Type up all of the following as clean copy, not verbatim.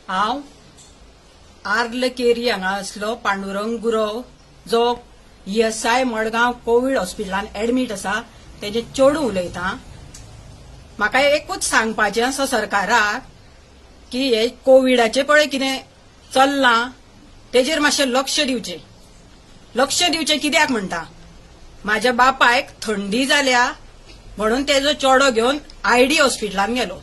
हांव earl carry हांगा असलो पांडुरंग गुरव जो ESI मडगांव कोविड हॉस्पिटलान एडमीट आसा तेजे चेडूं उलयतां. म्हाका एकूच सांगपाचें आसा सरकाराक की हे कोविडाचे पळय कितें चल्लां तेजेर मातशें लक्ष दिवचें कित्याक म्हणटा म्हाज्या बापायक थंडी जाल्या म्हणून तेजो चेडो घेवन ID हॉस्पिटलान गेलो.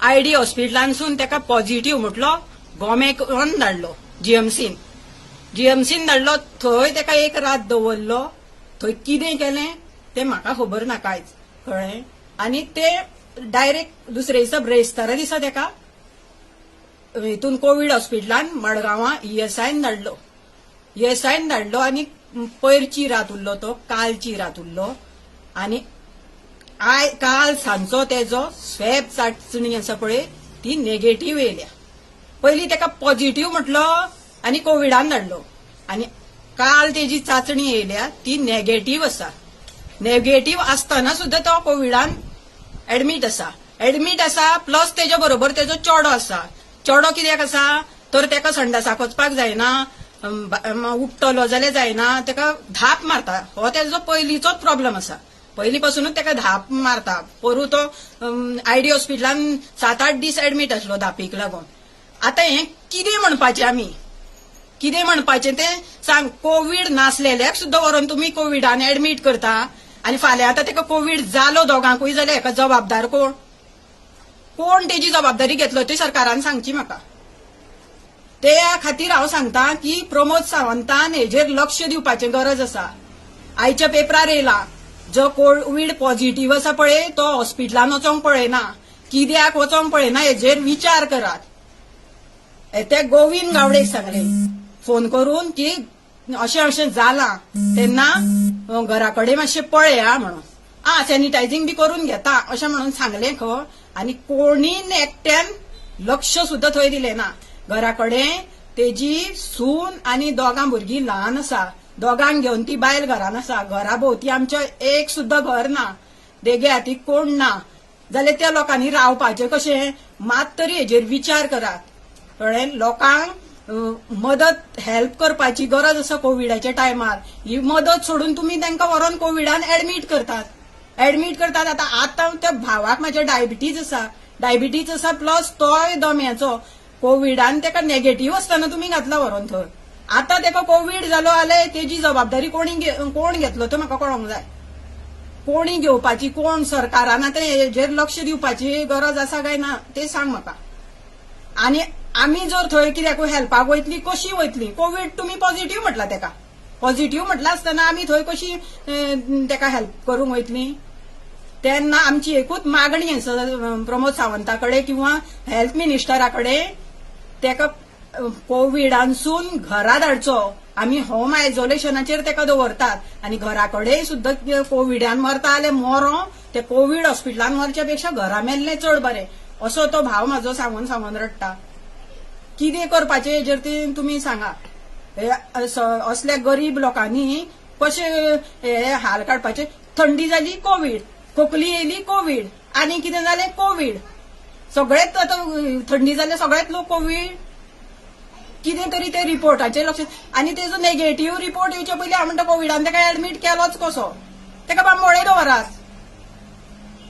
ID हॉस्पिटलानसून तेका पॉझिटिव्ह म्हटलो गोमेकॉन धाडलो जीएमसीन धाडलो. थंय तेका एक रात दवरलो. थंय कितें केलें तें म्हाका खबर ना कांयच कळ्ळें. आनी ते डायरेक्ट दुसरे दिसा ब्रेस्तारा दिसा तेका हितून कोविड हॉस्पिटलान मडगांवां ESIन धाडलो आनी पयरची रात उरलो तो कालची रात उरलो. आनी काल सांजचो तेजो स्वॅब चाचणी आसा पळय ती नेगेटिव्ह येयल्या. पयलीं तेका पॉझिटिव्ह म्हटलो आनी कोविडान धाडलो आनी काल तेजी चाचणी येयल्या ती नेगेटिव्ह आसा. नेगेटिव्ह आसतना सुद्दां तो कोविडान एडमीट आसा प्लस तेज्या बरोबर तेजो चेडो आसा. चेडो कित्याक आसा तर तेका संडासाक वचपाक जायना, उठटलो जाल्यार जायना, तेका धाप मारता. हो तेजो पयलींचोच प्रॉब्लेम आसा. पयलीं पासूनच तेका धाप मारता. पोरू तो ID हॉस्पिटलान 7-8 दीस एडमीट आसलो धापीक लागून. आतां हें कितें म्हणपाचें आमी कितें म्हणपाचें तें सांग. कोविड नासलेल्याक सुद्दां व्हरून तुमी कोविडान एडमीट करता आनी फाल्यां आतां तेका कोविड जालो दोगांकूय जाल्यार हेका जबाबदार कोण तेजी जबाबदारी घेतलो ती सरकारान सांगची म्हाका. त्या खातीर हांव सांगतां की प्रमोद सावंतान हेजेर लक्ष दिवपाचें गरज आसा. आयच्या पेपरार येयला जो कोविड पॉझिटिव्ह आसा पळय तो हॉस्पिटलान वचोंक पळयना. कित्याक वचोंक पळयना हेजेर विचार करात. ते गोविंद गावडेक सांगलें फोन करून की अशें जालां तेन्ना घरा कडेन मातशें पळया म्हणून. सॅनिटायझींग बी करून घेता अशें म्हणून सांगलें खंय. आनी कोणीन एकट्यान लक्ष सुद्दां थंय दिलें ना. घरा कडेन तेजी सून आनी दोगां भुरगीं ल्हान आसा. दोगांक घेवन ती बायल घरान आसा. घरा भोंवती आमच्या एक सुद्दां घर ना, देगे हातीक कोण ना जाल्यार त्या लोकांनी रावपाचें कशें. मात तरी हेजेर विचार करात कळ्ळें. लोकांक मदत हेल्प करपाची गरज आसा कोविडाच्या टायमार. ही मदत सोडून तुमी तांकां व्हरोन कोविडान एडमीट करतात. आतां त्या भावाक म्हाज्या डायबिटीज आसा प्लस तोय दम्याचो. कोविडान तेका नेगेटिव्ह आसतना तुमी घातला व्हरोन थंय. आतां तेका कोविड जालो जाल्यार तेजी जबाबदारी कोण घेतलो तो म्हाका कळोंक जाय. कोणी घेवपाची कोण सरकारान आतां हेजेर लक्ष दिवपाची गरज आसा काय ना ते सांग म्हाका. आनी आमी जर थंय कित्याक हेल्पाक वयतली कशी वयतली. कोविड तुमी पॉझिटिव्ह म्हटला तेका. पॉझिटिव्ह म्हटला आसतना आमी थंय कशी तेका हेल्प करूंक वयतली. तेन्ना आमची एकूच मागणी आसा प्रमोद सावंता कडेन किंवा हेल्थ मिनिस्टरा कडेन तेका कोविडानसून घरा धाडचो. आमी होम आयसोलेशनाचेर तेका दवरतात आनी घरा कडेन सुद्दां कोविडान मरता जाल्यार मरो. ते कोविड हॉस्पिटलान मरच्या पेक्षा घरा मेल्लें चड बरें असो तो भाव म्हाजो सांगून रडटा. कितें करपाचें हेजेर ते तुमी सांगा. असल्या गरीब लोकांनी कशे हाल काडपाचे. थंडी जाली कोविड, खोकली येयली कोविड, आनी कितें जालें कोविड. सगळेच आतां थंडी जाल्यार सगळेच लोक कोविड. कितें तरी ते रिपोर्टाचेर लक्ष. आनी तेजो नेगेटिव्ह रिपोर्ट येवचे पयलीं हांव म्हणटा कोविडान तेका एडमीट केलोच कसो. तेका बांबोळे दवरात.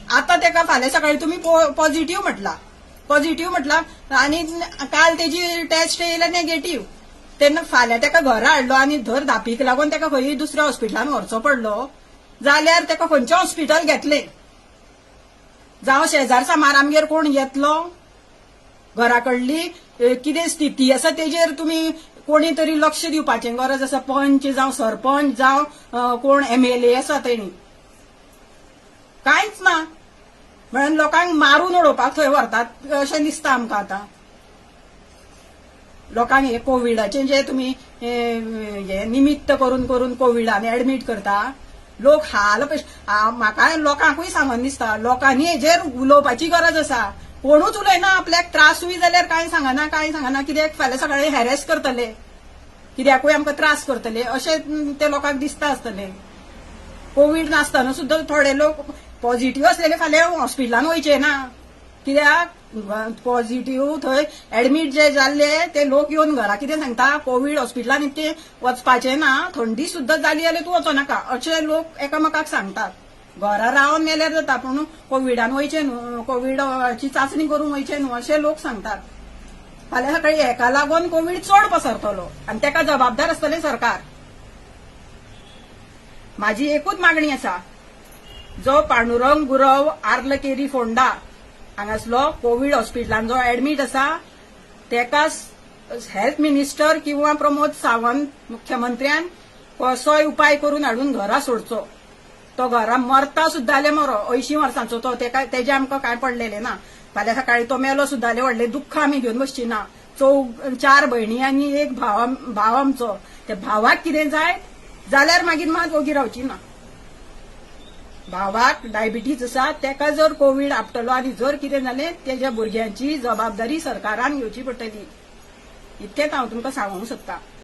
आतां तेका फाल्यां सकाळीं तुमी पॉझिटिव्ह म्हटला आनी काल तेजी टेस्ट येयल्या नेगेटिव्ह. तेन्ना फाल्यां तेका घरा हाडलो आनी धर धापीक लागून तेका खंय दुसऱ्या हॉस्पिटलान व्हरचो पडलो जाल्यार तेका खंयचें हॉस्पिटल घेतलें. जावं शेजार सामार आमगेर कोण येतलो. घरा कडली कितें स्थिती आसा तेजेर तुमी कोणी तरी लक्ष दिवपाचें गरज आसा. पंच जावं सरपंच जावं कोण MLA आसा तेणी कांयच ना. म्हणून लोकांक मारून उडोवपाक थंय व्हरतात अशें दिसता आमकां. आतां लोकांक हे कोविडाचें जे तुमी हे निमित्त करून कोविडान एडमीट करता लोक हाल म्हाका लोकांकूय सामान दिसता. लोकांनी हेजेर उलोवपाची गरज आसा. कोणूच उलयना. आपल्याक त्रासूय जाल्यार कांय सांगना. कित्याक फाल्यां सकाळीं हॅरेस करतले, कित्याकूय आमकां त्रास करतले अशें ते लोकांक दिसता आसतलें. कोविड नासतना सुद्दां थोडे लोक पॉझिटिव्ह असलेले फाल्यां हॉस्पिटलान वयचे ना. कित्याक पॉझिटिव्ह थंय ऍडमिट जे जाल्ले ते लोक येवन घरा कितें सांगता कोविड हॉस्पिटलान ते वचपाचें ना, थंडी सुद्दां जाली जाल्यार तूं वचो नाका अशे लोक एकामेकाक सांगतात। घरा रावन मेल्यार जाता पूण कोविडान वयचें न्हू, कोविडाची चांचणी करूंक वयचें न्हू अशे लोक सांगतात। फाल्यां सकाळी हेका लागून कोविड चड पसरतलो आनी तेका जबाबदार आसतलें सरकार। माझी एकूच मागणी आसा, जो पांडुरंग गुरव आर्लकेरी फोंडा हांगासलो कोविड हॉस्पिटलान जो ऍडमिट आसा तेका हेल्थ मिनिस्टर किंवा प्रमोद सावंत मुख्यमंत्र्यान कसोय उपाय करून हाडून घरा सोडचो। तो घरा मरता सुद्दां जाल्यार मरो, 80 वर्सांचो तो, तेजे आमकां काय पडलेले ना। फाल्यां सकाळी तो मेलो सुद्दां जाल्यार व्हडले दुख्ख आमी घेवन बसची ना। 4 भयणी आनी एक भाव आमचो, त्या भावाक कितें जाय जाल्यार मागीर मात ओगी रावची ना। भावाक डायबिटीज आसा, तेका जर कोविड आपटलो आनी जर कितें जालें तेज्या भुरग्यांची जबाबदारी सरकारान घेवची पडटली। इतकेंच हांव तुमकां सांगूंक सोदतां।